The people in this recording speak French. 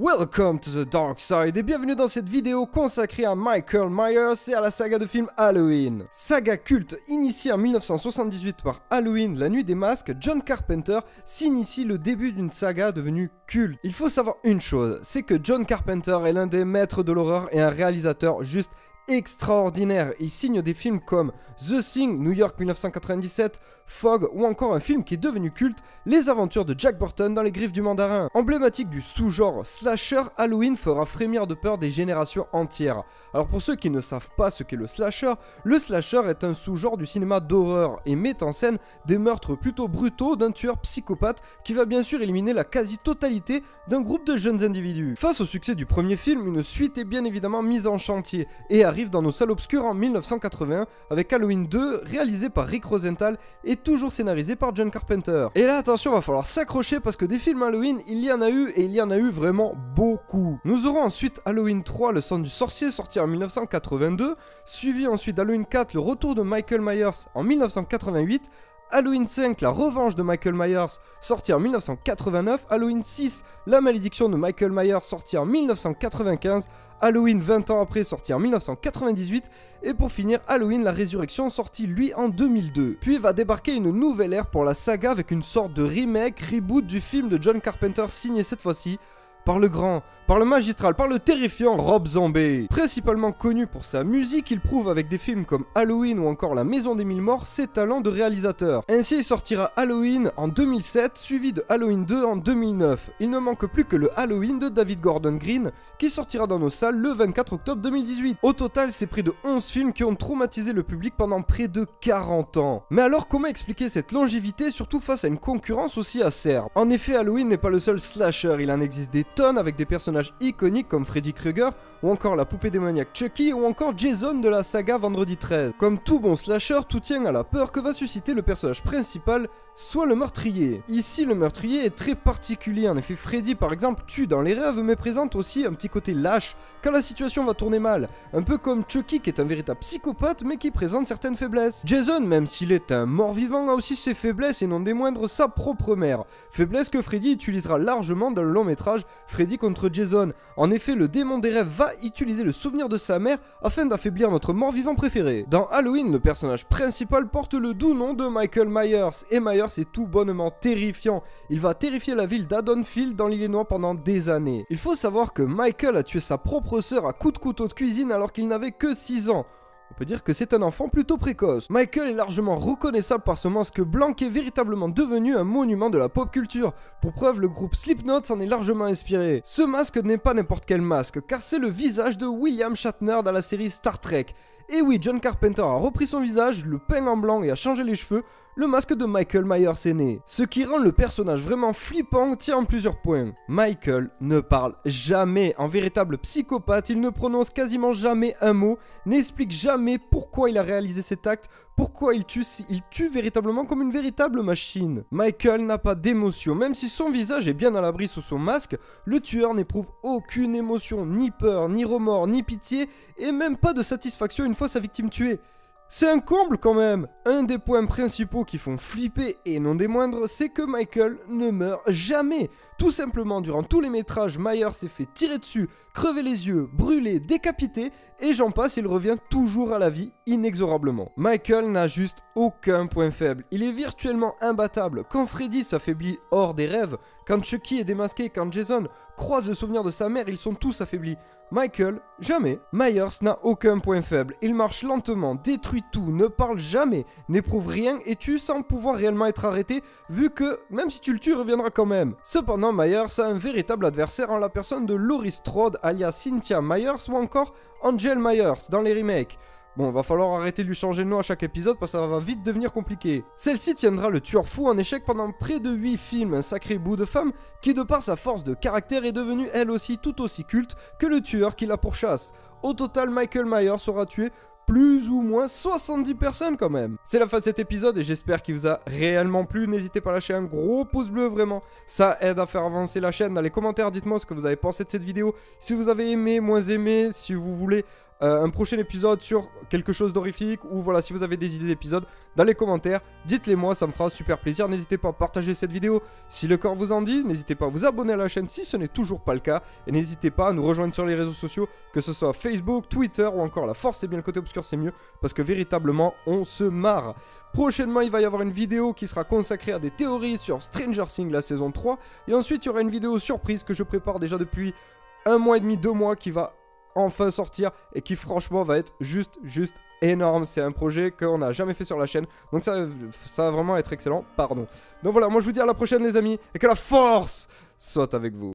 Welcome to the Dark Side et bienvenue dans cette vidéo consacrée à Michael Myers et à la saga de films Halloween. Saga culte initiée en 1978 par Halloween, la nuit des masques, John Carpenter s'initie le début d'une saga devenue culte. Il faut savoir une chose, c'est que John Carpenter est l'un des maîtres de l'horreur et un réalisateur juste extraordinaire. Il signe des films comme The Thing, New York 1997, Fog ou encore un film qui est devenu culte, Les aventures de Jack Burton dans les griffes du mandarin. Emblématique du sous-genre slasher, Halloween fera frémir de peur des générations entières. Alors pour ceux qui ne savent pas ce qu'est le slasher est un sous-genre du cinéma d'horreur et met en scène des meurtres plutôt brutaux d'un tueur psychopathe qui va bien sûr éliminer la quasi-totalité d'un groupe de jeunes individus. Face au succès du premier film, une suite est bien évidemment mise en chantier et arrive dans nos salles obscures en 1981 avec Halloween 2 réalisé par Rick Rosenthal et toujours scénarisé par John Carpenter. Et là attention, va falloir s'accrocher parce que des films Halloween il y en a eu et il y en a eu vraiment beaucoup. Nous aurons ensuite Halloween 3, le sang du sorcier sorti en 1982, suivi ensuite d'Halloween 4, le retour de Michael Myers en 1988, Halloween 5, la revanche de Michael Myers, sorti en 1989, Halloween 6, la malédiction de Michael Myers, sorti en 1995, Halloween 20 ans après, sorti en 1998, et pour finir, Halloween la résurrection, sorti lui en 2002. Puis va débarquer une nouvelle ère pour la saga avec une sorte de remake, reboot du film de John Carpenter signé cette fois-ci par le grand, par le magistral, par le terrifiant Rob Zombie. Principalement connu pour sa musique, il prouve avec des films comme Halloween ou encore La Maison des Mille Morts ses talents de réalisateur. Ainsi il sortira Halloween en 2007, suivi de Halloween 2 en 2009. Il ne manque plus que le Halloween de David Gordon Green, qui sortira dans nos salles le 24 octobre 2018. Au total, c'est près de 11 films qui ont traumatisé le public pendant près de 40 ans. Mais alors comment expliquer cette longévité, surtout face à une concurrence aussi acerbe? En effet, Halloween n'est pas le seul slasher, il en existe des tonnes avec des personnages iconiques comme Freddy Krueger ou encore la poupée démoniaque Chucky ou encore Jason de la saga Vendredi 13. Comme tout bon slasher, tout tient à la peur que va susciter le personnage principal, soit le meurtrier. Ici, le meurtrier est très particulier. En effet, Freddy par exemple tue dans les rêves mais présente aussi un petit côté lâche quand la situation va tourner mal. Un peu comme Chucky qui est un véritable psychopathe mais qui présente certaines faiblesses. Jason, même s'il est un mort-vivant, a aussi ses faiblesses et non des moindres sa propre mère. Faiblesse que Freddy utilisera largement dans le long métrage Freddy contre Jason. En effet, le démon des rêves va utiliser le souvenir de sa mère afin d'affaiblir notre mort-vivant préféré. Dans Halloween, le personnage principal porte le doux nom de Michael Myers, et Myers est tout bonnement terrifiant. Il va terrifier la ville d'Haddonfield dans l'Illinois pendant des années. Il faut savoir que Michael a tué sa propre sœur à coups de couteau de cuisine alors qu'il n'avait que 6 ans. On peut dire que c'est un enfant plutôt précoce. Michael est largement reconnaissable par ce masque blanc qui est véritablement devenu un monument de la pop culture. Pour preuve, le groupe Slipknot s'en est largement inspiré. Ce masque n'est pas n'importe quel masque, car c'est le visage de William Shatner dans la série Star Trek. Et oui, John Carpenter a repris son visage, le peint en blanc et a changé les cheveux. Le masque de Michael Myers est né. Ce qui rend le personnage vraiment flippant tient en plusieurs points. Michael ne parle jamais. En véritable psychopathe, il ne prononce quasiment jamais un mot, n'explique jamais pourquoi il a réalisé cet acte, pourquoi il tue véritablement comme une véritable machine. Michael n'a pas d'émotion, même si son visage est bien à l'abri sous son masque, le tueur n'éprouve aucune émotion, ni peur, ni remords, ni pitié, et même pas de satisfaction une fois sa victime tuée. C'est un comble quand même. Un des points principaux qui font flipper, et non des moindres, c'est que Michael ne meurt jamais. Tout simplement, durant tous les métrages, Myers s'est fait tirer dessus, crever les yeux, brûler, décapiter, et j'en passe, il revient toujours à la vie, inexorablement. Michael n'a juste aucun point faible. Il est virtuellement imbattable. Quand Freddy s'affaiblit hors des rêves, quand Chucky est démasqué, quand Jason croise le souvenir de sa mère, ils sont tous affaiblis. Michael, jamais. Myers n'a aucun point faible. Il marche lentement, détruit tout, ne parle jamais, n'éprouve rien et tue sans pouvoir réellement être arrêté, vu que, même si tu le tues, il reviendra quand même. Cependant, Myers a un véritable adversaire en la personne de Laurie Strode, alias Cynthia Myers, ou encore Angel Myers dans les remakes. Bon, va falloir arrêter de lui changer de nom à chaque épisode parce que ça va vite devenir compliqué. Celle-ci tiendra le tueur fou en échec pendant près de 8 films, un sacré bout de femme qui de par sa force de caractère est devenue elle aussi tout aussi culte que le tueur qui la pourchasse. Au total, Michael Myers aura tué plus ou moins 70 personnes quand même. C'est la fin de cet épisode et j'espère qu'il vous a réellement plu. N'hésitez pas à lâcher un gros pouce bleu, vraiment. Ça aide à faire avancer la chaîne. Dans les commentaires, dites-moi ce que vous avez pensé de cette vidéo. Si vous avez aimé, moins aimé, si vous voulez un prochain épisode sur quelque chose d'horrifique, ou voilà, si vous avez des idées d'épisodes dans les commentaires, dites-les moi, ça me fera super plaisir. N'hésitez pas à partager cette vidéo si le corps vous en dit, n'hésitez pas à vous abonner à la chaîne si ce n'est toujours pas le cas, et n'hésitez pas à nous rejoindre sur les réseaux sociaux, que ce soit Facebook, Twitter ou encore la force et bien le côté obscur c'est mieux, parce que véritablement on se marre. Prochainement il va y avoir une vidéo qui sera consacrée à des théories sur Stranger Things la saison 3, et ensuite il y aura une vidéo surprise que je prépare déjà depuis 1 mois et demi, 2 mois, qui va enfin sortir et qui franchement va être juste énorme. C'est un projet qu'on n'a jamais fait sur la chaîne, donc ça va vraiment être excellent, pardon. Donc voilà, moi je vous dis à la prochaine les amis, et que la force soit avec vous.